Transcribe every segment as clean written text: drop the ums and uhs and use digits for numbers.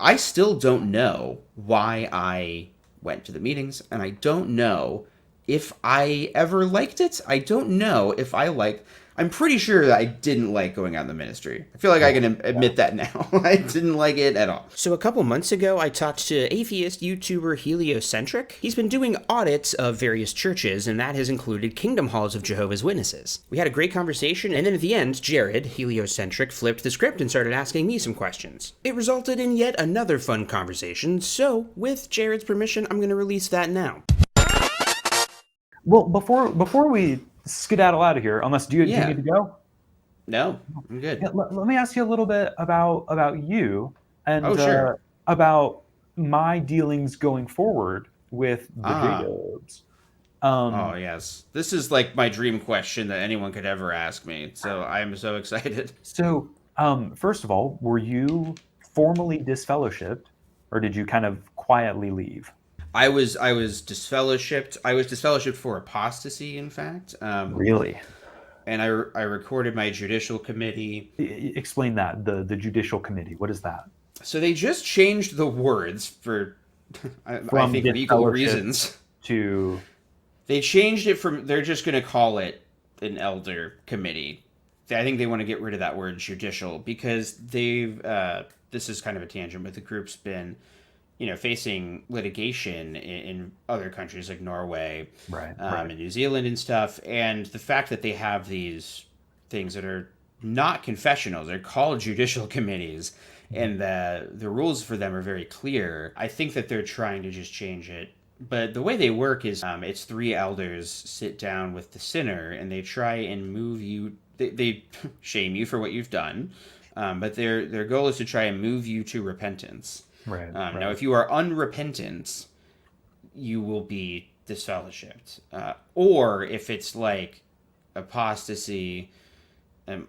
I still don't know why I went to the meetings, and I don't know if I ever liked it. I don't know if I liked. I'm pretty sure that I didn't like going out in the ministry. I feel like I Yeah. can Yeah. admit that now. I didn't like it at all. So, a couple months ago, I talked to atheist YouTuber Heliocentric. He's been doing audits of various churches, and that has included Kingdom Halls of Jehovah's Witnesses. We had a great conversation, and then at the end, Jared, Heliocentric, flipped the script and started asking me some questions. It resulted in yet another fun conversation, so with Jared's permission, I'm going to release that now. Well, before we skedaddle out of here, unless do you Yeah. need to go? No, I'm good. Yeah, let me ask you a little bit about you Oh, and sure. about my dealings going forward with the Ah. J-Dubs. Oh, Um, yes. This is like my dream question that anyone could ever ask me. So I am so excited. so, first of all, were you formally disfellowshipped, or did you kind of quietly leave? I was disfellowshipped. I was disfellowshipped for apostasy, in fact. Really? And I recorded my judicial committee. Explain that, the judicial committee. What is that? So they just changed the words for, I From think, legal disfellowship reasons. to They changed it from, they're just going to call it an elder committee. I think they want to get rid of that word judicial because this is kind of a tangent, but the group's been, facing litigation in other countries like Norway, right. and New Zealand and stuff. And the fact that they have these things that are not confessionals, they're called judicial committees, Mhm. and the rules for them are very clear. I think that they're trying to just change it. But the way they work is it's three elders sit down with the sinner and they try and move you. They shame you for what you've done, but their goal is to try and move you to repentance. Right, Now, right. if you are unrepentant, you will be disfellowshipped. Or if it's like apostasy,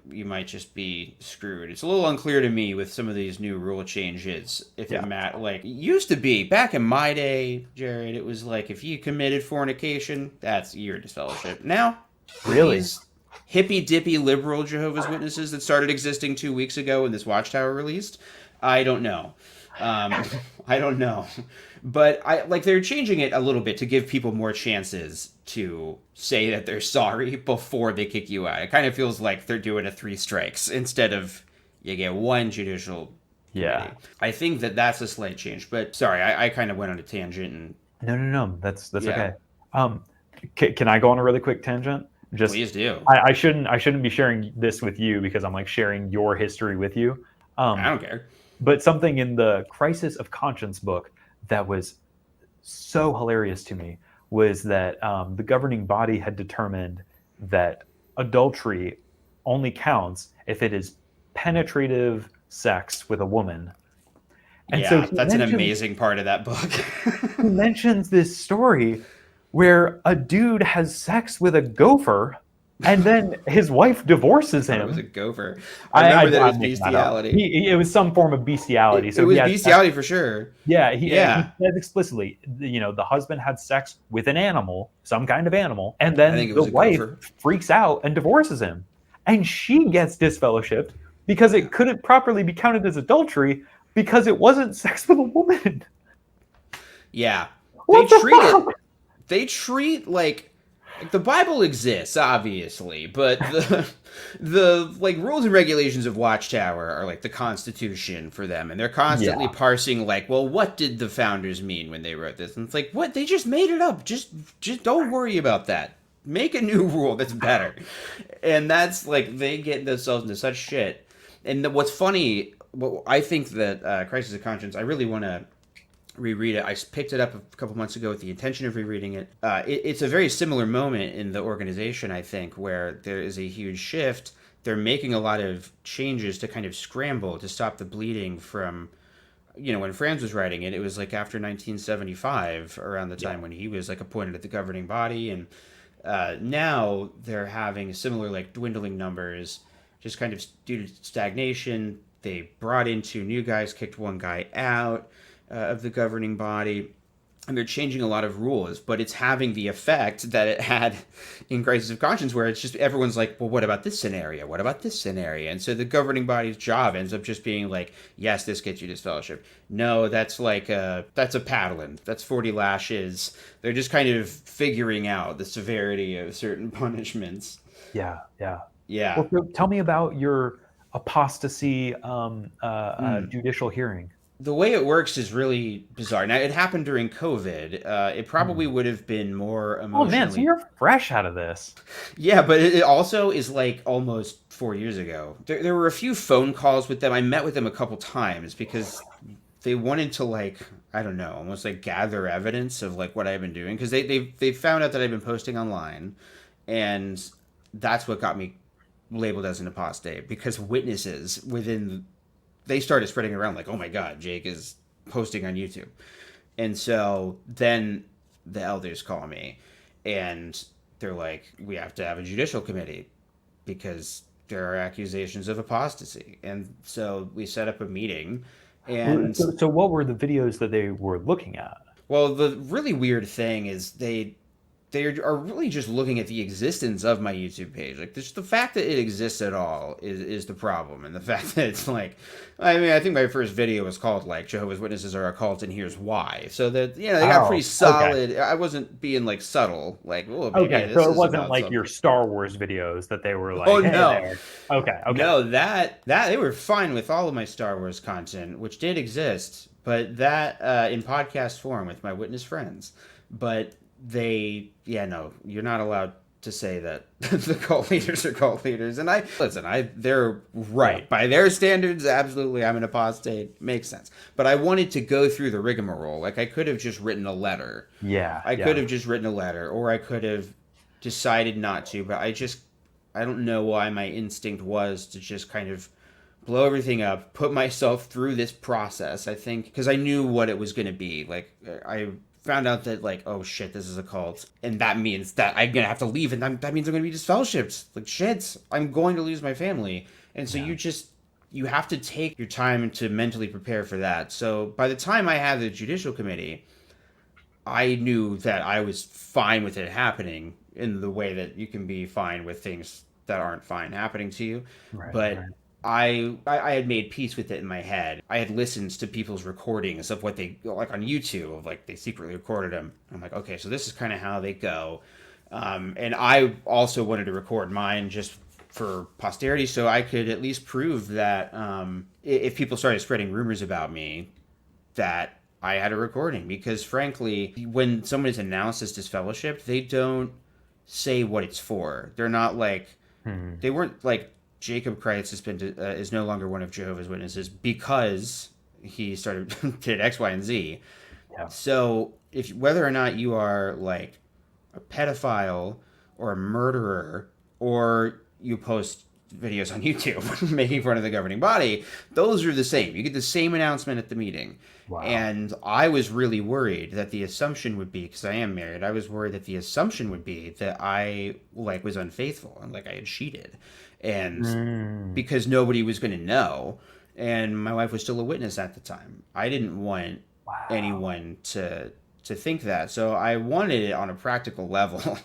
you might just be screwed. It's a little unclear to me with some of these new rule changes. If it Yeah. like it used to be back in my day, Jared, it was like if you committed fornication, that's your disfellowship. Now, with Really? these hippy dippy liberal Jehovah's Witnesses that started existing 2 weeks ago when this Watchtower released, I don't know. Um, I don't know, but I like they're changing it a little bit to give people more chances to say that they're sorry before they kick you out. It kind of feels like they're doing a three strikes instead of you get one judicial Yeah. committee. I think that that's a slight change, but sorry, I kind of went on a tangent and No. That's yeah, okay. Um, can I go on a really quick tangent? Just please do. I shouldn't be sharing this with you because I'm like sharing your history with you. I Um, don't care. but something in the Crisis of Conscience book that was so hilarious to me was that the governing body had determined that adultery only counts if it is penetrative sex with a woman. And so Yeah, that's an amazing part of that book. he mentions this story where a dude has sex with a gopher and then his wife divorces Thought it was a him. gopher. I remember that it was I'm making that up. bestiality. It was some form of bestiality. It So he was had sex. bestiality for sure. Yeah, he Yeah, says explicitly, the husband had sex with an animal, some kind of animal, and I think then it the was a wife gopher. freaks out and divorces him. And she gets disfellowshipped because it couldn't properly be counted as adultery because it wasn't sex with a woman. Yeah, they What the treat it. fuck? They treat like the Bible exists, obviously, but the like rules and regulations of Watchtower are like the Constitution for them, and they're constantly Yeah. parsing like, well, what did the founders mean when they wrote this? And it's like, what? They just made it up. Just don't worry about that. Make a new rule that's better. And that's like they get themselves into such shit. And what's funny, what I think that Crisis of Conscience, I really want to reread it. I picked it up a couple months ago with the intention of rereading it. It's a very similar moment in the organization, I think, where there is a huge shift. They're making a lot of changes to kind of scramble to stop the bleeding from, when Franz was writing it, it was like after 1975, around the Yeah. time when he was like appointed at the governing body. And now they're having similar like dwindling numbers, just kind of due to stagnation. They brought in two new guys, kicked one guy out of the governing body. and they're changing a lot of rules, but it's having the effect that it had in Crisis of Conscience, where it's just everyone's like, well, what about this scenario? What about this scenario? And so the governing body's job ends up just being like, yes, this gets you disfellowship. No, that's that's a paddling. That's 40 lashes. They're just kind of figuring out the severity of certain punishments. Yeah. Yeah. Well, so tell me about your apostasy judicial hearing. The way it works is really bizarre. Now, it happened during COVID. It probably would have been more emotionally... Oh, man, so you're fresh out of this. Yeah, but it also is like almost 4 years ago. There were a few phone calls with them. I met with them a couple times because they wanted to, like, I don't know, almost like gather evidence of like what I've been doing. Because they found out that I've been posting online. And that's what got me labeled as an apostate. Because witnesses within... They started spreading around like, oh my God, Jake is posting on YouTube. And so then the elders call me and they're like, we have to have a judicial committee because there are accusations of apostasy. And so we set up a meeting. And so what were the videos that they were looking at? Well, the really weird thing is they are really just looking at the existence of my YouTube page. Like, just the fact that it exists at all is the problem. And the fact that it's like, I mean, I think my first video was called, like, Jehovah's Witnesses are a cult and here's why. So that, you know, they got pretty solid. Okay. I wasn't being, like, subtle. Like, well, maybe okay, so it wasn't like something. Your Star Wars videos that they were like, oh, hey, no. There. Okay. No, that they were fine with all of my Star Wars content, which did exist. But that in podcast form with my witness friends. But... no, you're not allowed to say that the cult leaders are cult leaders. And they're right. By their standards, absolutely, I'm an apostate. Makes sense. But I wanted to go through the rigmarole. Like, I could have just written a letter. Yeah. I could have just written a letter, or I could have decided not to. But I don't know why my instinct was to just kind of blow everything up, put myself through this process, I think, because I knew what it was going to be. Like, I found out that, like, oh shit, this is a cult, and that means that I'm gonna have to leave, and that means I'm gonna be disfellowshipped. Like, shit, I'm going to lose my family. And so you have to take your time to mentally prepare for that. So by the time I had the judicial committee, I knew that I was fine with it happening in the way that you can be fine with things that aren't fine happening to you. Right. I had made peace with it in my head. I had listened to people's recordings of what they, like on YouTube, of like they secretly recorded them. I'm like, okay, so this is kind of how they go. And I also wanted to record mine just for posterity so I could at least prove that if people started spreading rumors about me, that I had a recording. Because frankly, when someone is announced as disfellowshipped, they don't say what it's for. They're not like, they weren't like, Jacob Kreitz is no longer one of Jehovah's Witnesses because he did X, Y, and Z. Yeah. So whether or not you are like a pedophile or a murderer, or you post videos on YouTube making fun of the governing body, those are the same. You get the same announcement at the meeting. Wow. And I was really worried that the assumption would be, because I am married, I was worried that the assumption would be that I like was unfaithful and like I had cheated. And because nobody was going to know, and my wife was still a witness at the time, I didn't want anyone to think that. So I wanted it on a practical level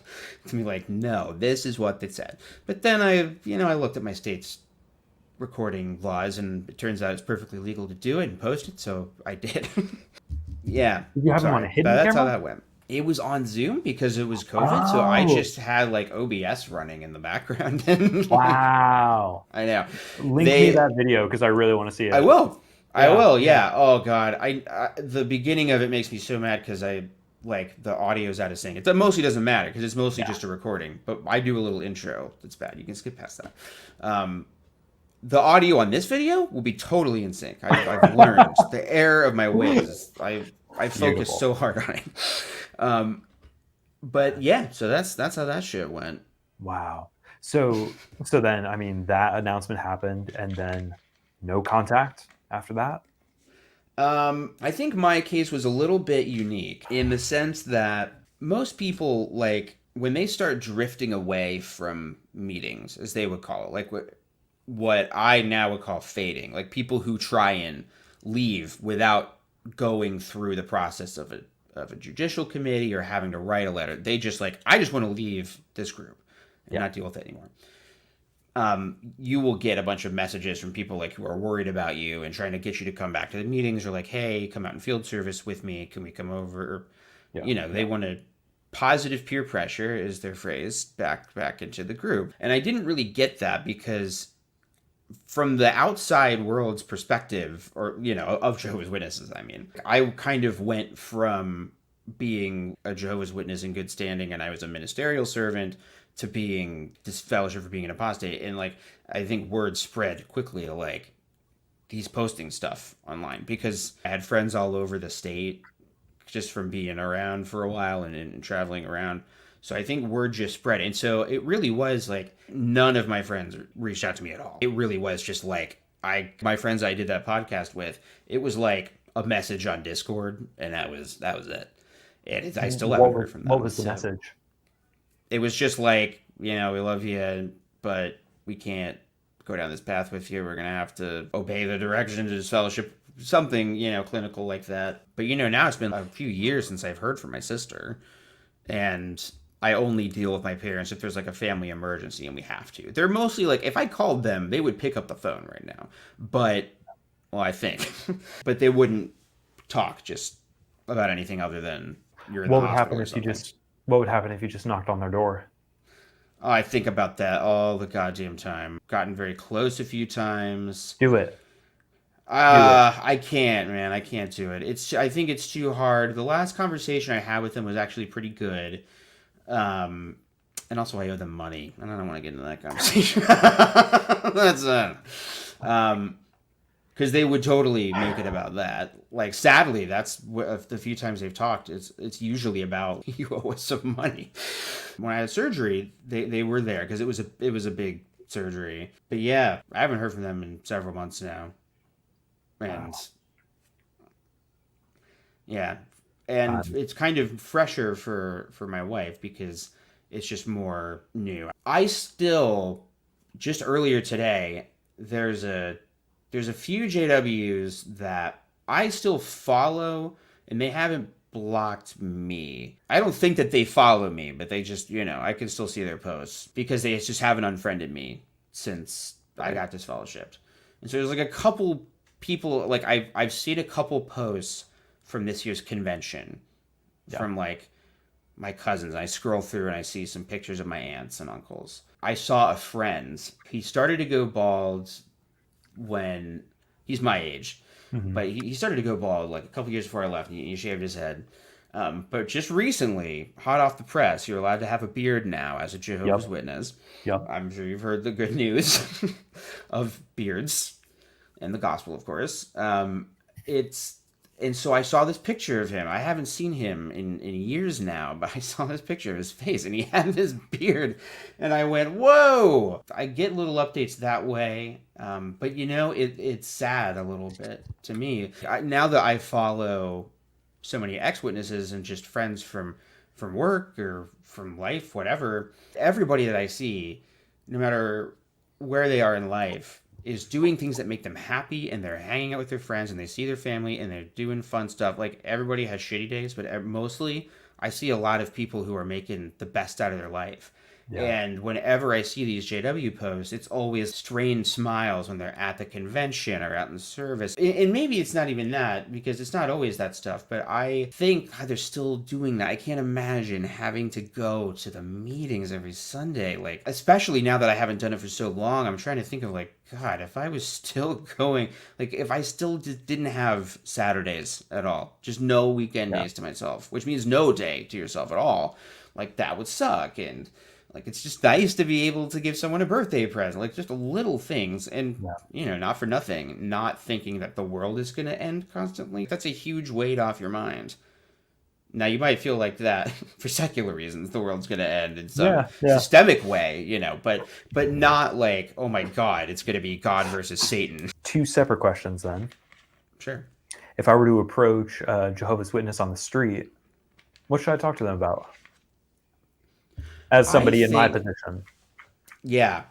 to be like, no, this is what they said. But then I looked at my state's recording laws, and it turns out it's perfectly legal to do it and post it, so I did. Yeah. Did you have them on a hidden camera? That's how that went. It was on Zoom because it was COVID, so I just had like OBS running in the background. Wow. I know. Link me that video because I really want to see it. I will. I will, yeah. Oh, God. The beginning of it makes me so mad because the audio's out of sync. It mostly doesn't matter because it's mostly just a recording, but I do a little intro that's bad. You can skip past that. The audio on this video will be totally in sync. I've learned the error of my ways. I focused so hard on it. But yeah, so that's how that shit went. Wow. So then, I mean, that announcement happened and then no contact after that? I think my case was a little bit unique in the sense that most people, like, when they start drifting away from meetings, as they would call it, like what I now would call fading, like people who try and leave without going through the process of of a judicial committee or having to write a letter. They just like, I just want to leave this group and not deal with it anymore. You will get a bunch of messages from people like who are worried about you and trying to get you to come back to the meetings, or like, hey, come out in field service with me. Can we come over? They want to positive peer pressure, is their phrase, back into the group. And I didn't really get that because from the outside world's perspective, or, of Jehovah's Witnesses, I kind of went from being a Jehovah's Witness in good standing and I was a ministerial servant to being disfellowshipped for being an apostate. And like, I think word spread quickly, like, he's posting stuff online, because I had friends all over the state just from being around for a while and traveling around. So I think word just spread. And so it really was like, none of my friends reached out to me at all. It really was just like, my friends I did that podcast with, it was like a message on Discord, and that was it. And I still haven't heard from them. What was the message? It was just like, we love you, but we can't go down this path with you. We're going to have to obey the directions of this fellowship, something, clinical like that. But, now it's been a few years since I've heard from my sister, and I only deal with my parents if there's like a family emergency and we have to. They're mostly like, if I called them, they would pick up the phone right now. But, well, I think, but they wouldn't talk just about anything other than you're in the hospital or something. What would happen if you just knocked on their door? Oh, I think about that all the goddamn time. Gotten very close a few times. Do it. I can't, man. I can't do it. I think it's too hard. The last conversation I had with them was actually pretty good. And also I owe them money. And I don't want to get into that conversation. That's because they would totally make it about that. Like, sadly, that's the few times they've talked. It's usually about, you owe us some money. When I had surgery, they were there because it was a big surgery. But yeah, I haven't heard from them in several months now. And yeah, and it's kind of fresher for my wife because it's just more new. I still, just earlier today, there's a few JWs that I still follow, and they haven't blocked me. I don't think that they follow me, but they just, I can still see their posts because they just haven't unfriended me since I got disfellowshipped. And so there's like a couple people, like I've seen a couple posts from this year's convention from like my cousins. I scroll through and I see some pictures of my aunts and uncles. I saw a friend. He started to go bald when he's my age, but he started to go bald like a couple years before I left. He shaved his head, but just recently, hot off the press, you're allowed to have a beard now as a Jehovah's Witness. I'm sure you've heard the good news of beards and the gospel, of course. And so I saw this picture of him. I haven't seen him in years now, but I saw this picture of his face, and he had this beard, and I went, whoa! I get little updates that way, but it's sad a little bit to me. Now that I follow so many ex-witnesses and just friends from work or from life, whatever, everybody that I see, no matter where they are in life, is doing things that make them happy, and they're hanging out with their friends, and they see their family, and they're doing fun stuff. Like, everybody has shitty days, but mostly I see a lot of people who are making the best out of their life. And whenever I see these JW posts, it's always strained smiles when they're at the convention or out in service. And maybe it's not even that, because it's not always that stuff, but I think they're still doing that. I can't imagine having to go to the meetings every Sunday, like, especially now that I haven't done it for so long. I'm trying to think of, like, God, if I was still going, like, if I still didn't have Saturdays at all, just no weekend days to myself, which means no day to yourself at all, like, that would suck. And like, it's just nice to be able to give someone a birthday present, like just little things. And, not for nothing, not thinking that the world is going to end constantly. That's a huge weight off your mind. Now, you might feel like that for secular reasons, the world's going to end in some systemic way, but not like, oh my God, it's going to be God versus Satan. Two separate questions then. Sure. If I were to approach a Jehovah's Witness on the street, what should I talk to them about? As somebody in my position. Yeah.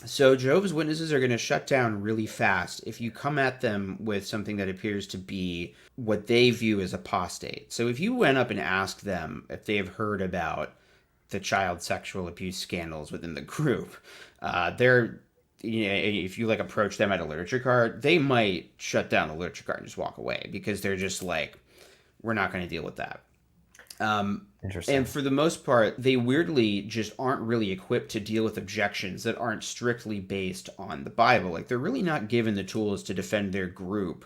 So Jehovah's Witnesses are going to shut down really fast if you come at them with something that appears to be what they view as apostate. So if you went up and asked them if they have heard about the child sexual abuse scandals within the group, they're if you like approach them at a literature card, they might shut down the literature card and just walk away because they're just like, we're not going to deal with that. Interesting. And for the most part, they weirdly just aren't really equipped to deal with objections that aren't strictly based on the Bible. Like, they're really not given the tools to defend their group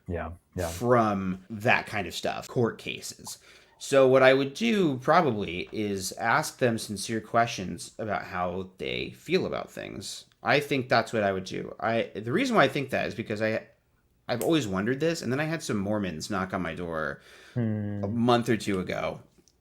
Yeah. from that kind of stuff, court cases. So what I would do probably is ask them sincere questions about how they feel about things. I think that's what I would do. The reason why I think that is because I've always wondered this, and then I had some Mormons knock on my door a month or two ago.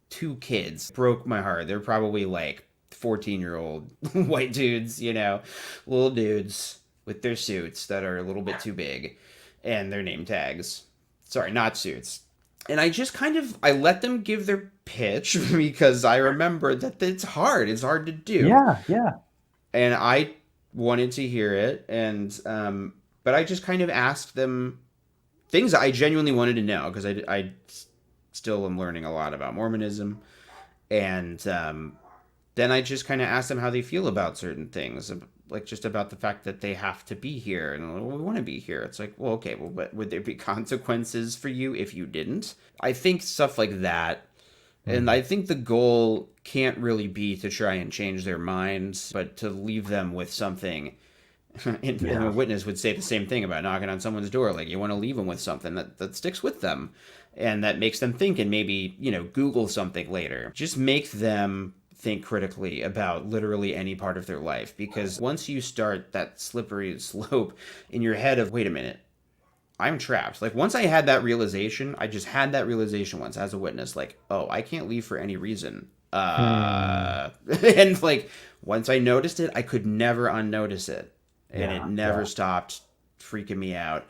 2 kids. Broke my heart. They're probably like 14-year-old white dudes, little dudes with their suits that are a little bit too big and their name tags. Sorry, not suits. And I just I let them give their pitch because I remember that it's hard. It's hard to do. Yeah. And I wanted to hear it. But I just kind of asked them things I genuinely wanted to know because I still am learning a lot about Mormonism. And then I just kind of asked them how they feel about certain things, like just about the fact that they have to be here and we want to be here. It's like, well, okay, well, but would there be consequences for you if you didn't? I think stuff like that. And I think the goal can't really be to try and change their minds, but to leave them with something. And a witness would say the same thing about knocking on someone's door. Like, you want to leave them with something that sticks with them and that makes them think and maybe, Google something later. Just make them think critically about literally any part of their life. Because once you start that slippery slope in your head of, wait a minute, I'm trapped. Like, once I had that realization, I just had that realization once as a witness, like, oh, I can't leave for any reason. And like, once I noticed it, I could never unnotice it. And it never stopped freaking me out.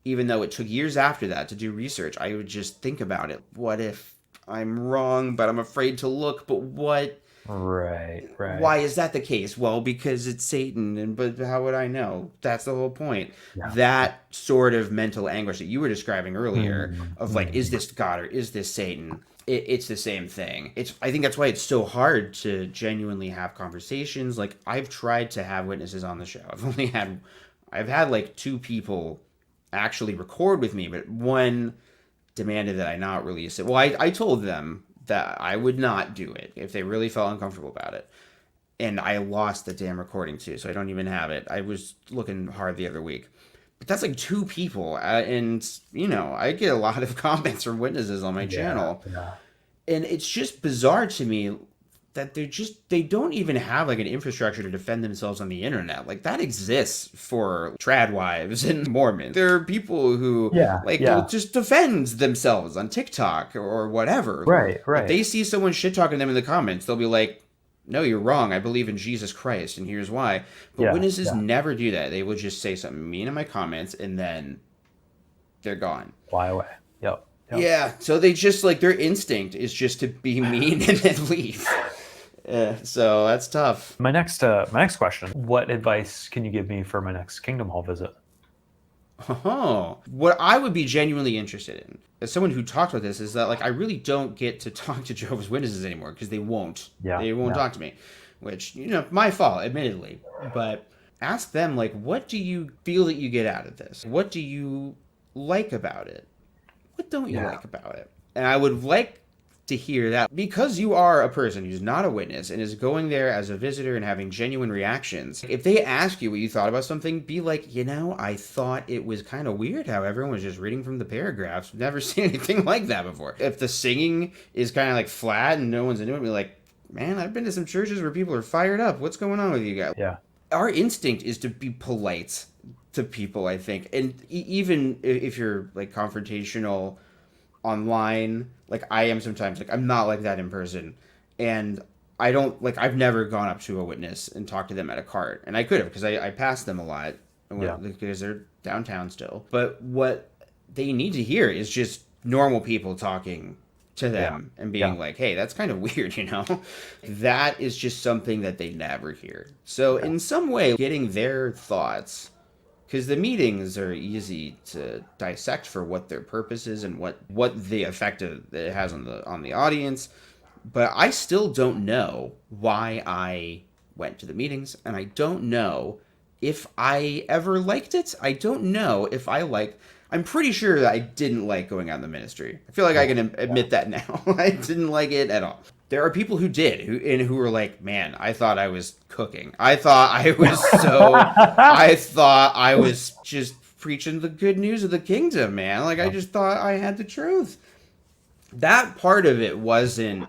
Even though it took years after that to do research, I would just think about it. What if I'm wrong, but I'm afraid to look? But what? Right. Why is that the case? Well, because it's Satan, but how would I know? That's the whole point. Yeah. That sort of mental anguish that you were describing earlier of like, is this God or is this Satan? It's the same thing. I think that's why it's so hard to genuinely have conversations. Like, I've tried to have witnesses on the show. I've had like 2 people actually record with me, but one demanded that I not release it. Well, I told them that I would not do it if they really felt uncomfortable about it. And I lost the damn recording too, so I don't even have it. I was looking hard the other week. But that's like 2 people. And, I get a lot of comments from witnesses on my channel. Yeah. And it's just bizarre to me that they don't even have like an infrastructure to defend themselves on the internet. Like, that exists for trad wives and Mormons. There are people who will just defend themselves on TikTok or whatever. Right. If they see someone shit talking them in the comments, they'll be like, no, you're wrong. I believe in Jesus Christ, and here's why. But witnesses never do that. They will just say something mean in my comments, and then they're gone. Fly away. Yep. Yeah, so they just, like, their instinct is just to be mean and then leave. So that's tough. My next question: what advice can you give me for my next Kingdom Hall visit? Oh, what I would be genuinely interested in, as someone who talked about this, is that like I really don't get to talk to Jehovah's Witnesses anymore because they won't. They won't talk to me, which my fault, admittedly. But ask them like, what do you feel that you get out of this? What do you like about it? What don't you like about it? And I would like to hear that, because you are a person who's not a witness and is going there as a visitor and having genuine reactions. If they ask you what you thought about something, be like, I thought it was kind of weird how everyone was just reading from the paragraphs. Never seen anything like that before. If the singing is kind of like flat and no one's into it, be like, man, I've been to some churches where people are fired up. What's going on with you guys? Yeah. Our instinct is to be polite to people, I think. And even if you're like confrontational online, like I am sometimes, like I'm not like that in person. And I don't, like, I've never gone up to a witness and talked to them at a cart. And I could have, because I passed them a lot because they're downtown still. But what they need to hear is just normal people talking to them and being like, hey, that's kind of weird, you know? That is just something that they never hear. So in some way, getting their thoughts, because the meetings are easy to dissect for what their purpose is and what the effect it has on the audience. But I still don't know why I went to the meetings, and I don't know if I ever liked it. I don't know if I liked... I'm pretty sure that I didn't like going out in the ministry. I feel like I can admit that now. I didn't like it at all. There are people who did, who were like, man, I thought I was cooking. I thought I was just preaching the good news of the kingdom, man. Like, I just thought I had the truth. That part of it wasn't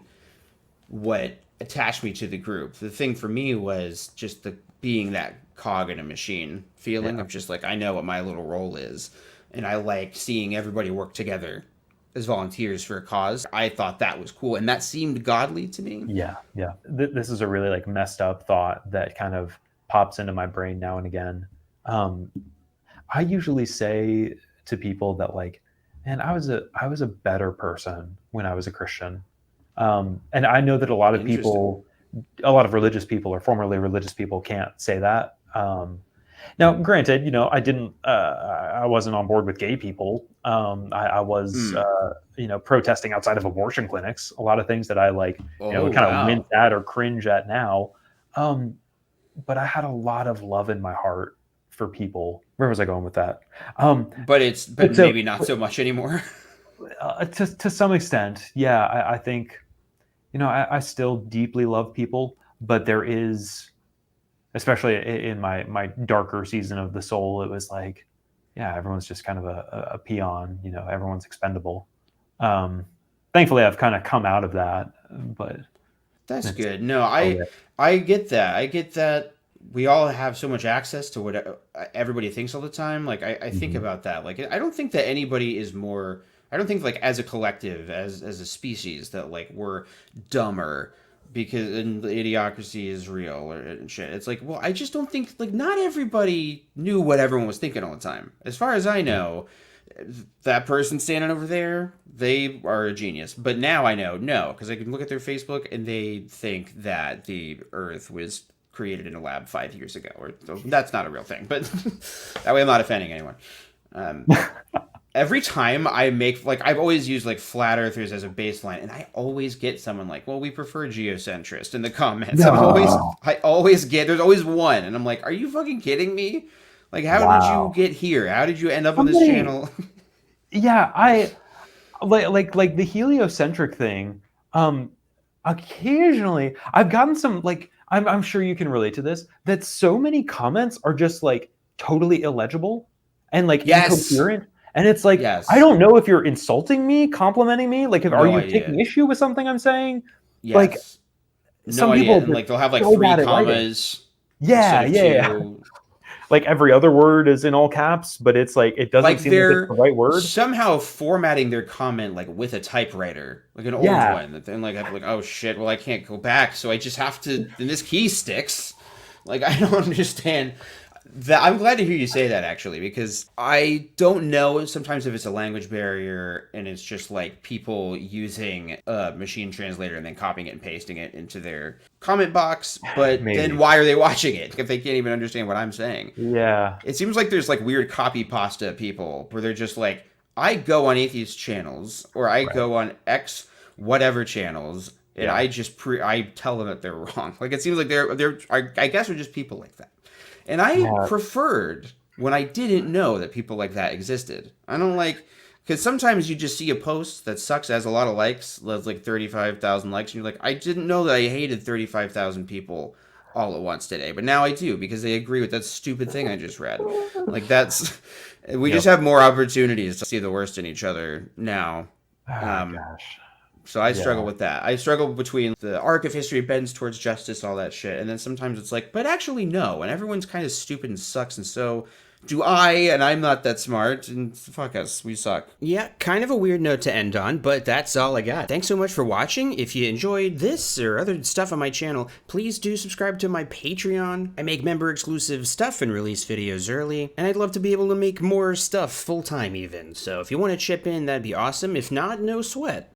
what attached me to the group. The thing for me was just being that cog in a machine feeling of just like, I know what my little role is. And I like seeing everybody work together as volunteers for a cause. I thought that was cool, and that seemed godly to me. Yeah. This is a really like messed up thought that kind of pops into my brain now and again. I usually say to people that like, man, I was a better person when I was a Christian. And I know that a lot of religious people or formerly religious people can't say that. Now, granted, I wasn't on board with gay people. I was, protesting outside of abortion clinics. A lot of things that I kind of wince at or cringe at now. But I had a lot of love in my heart for people. Where was I going with that? But maybe not so much anymore. To some extent, yeah. I think, I still deeply love people, but there is, especially in my darker season of the soul, it was like, yeah, everyone's just kind of a peon, everyone's expendable. Thankfully I've kind of come out of that, but that's good. No, I get that. I get that we all have so much access to what everybody thinks all the time. Like I think about that. Like, I don't think that anybody is more, I don't think like as a collective, as a species, that like we're dumber because the idiocracy is real and shit. It's like, well, I just don't think, like, not everybody knew what everyone was thinking all the time. As far as I know, that person standing over there, they are a genius. But now I know, no, because I can look at their Facebook and they think that the Earth was created in a lab 5 years ago. Or that's not a real thing, but that way I'm not offending anyone. Every time I make, like, I've always used, like, flat earthers as a baseline, and I always get someone like, well, we prefer geocentrist in the comments. No. I always get, there's always one, and I'm like, are you fucking kidding me? Like, how did you get here? How did you end up on this channel? Yeah, I, like the heliocentric thing, occasionally, I've gotten some, like, I'm sure you can relate to this, that so many comments are just, like, totally illegible and, like, incoherent. And it's like, I don't know if you're insulting me, complimenting me. Like, are you taking issue with something I'm saying? Yes. Like, some people, and, like, they'll have like 3 commas. Yeah. Like every other word is in all caps, but it's like, it doesn't seem like it's the right word. Somehow formatting their comment like with a typewriter, like an old one. That then like, I'm like, oh shit, well I can't go back, so I just have to. And this key sticks. Like, I don't understand. I'm glad to hear you say that, actually, because I don't know sometimes if it's a language barrier and it's just like people using a machine translator and then copying it and pasting it into their comment box. But then why are they watching it if they can't even understand what I'm saying? Yeah. It seems like there's like weird copy pasta people where they're just like, I go on atheist channels or I go on X whatever channels and I just I tell them that they're wrong. Like, it seems like I guess they're just people like that. And I preferred when I didn't know that people like that existed. I don't like, because sometimes you just see a post that sucks, has a lot of likes, has like 35,000 likes, and you're like, I didn't know that I hated 35,000 people all at once today, but now I do because they agree with that stupid thing I just read. Like, we just have more opportunities to see the worst in each other now. Gosh. So I struggle with that. I struggle between the arc of history bends towards justice, all that shit. And then sometimes it's like, but actually no. And everyone's kind of stupid and sucks. And so do I, and I'm not that smart. And fuck us, we suck. Yeah, kind of a weird note to end on, but that's all I got. Thanks so much for watching. If you enjoyed this or other stuff on my channel, please do subscribe to my Patreon. I make member-exclusive stuff and release videos early. And I'd love to be able to make more stuff full-time even. So if you want to chip in, that'd be awesome. If not, no sweat.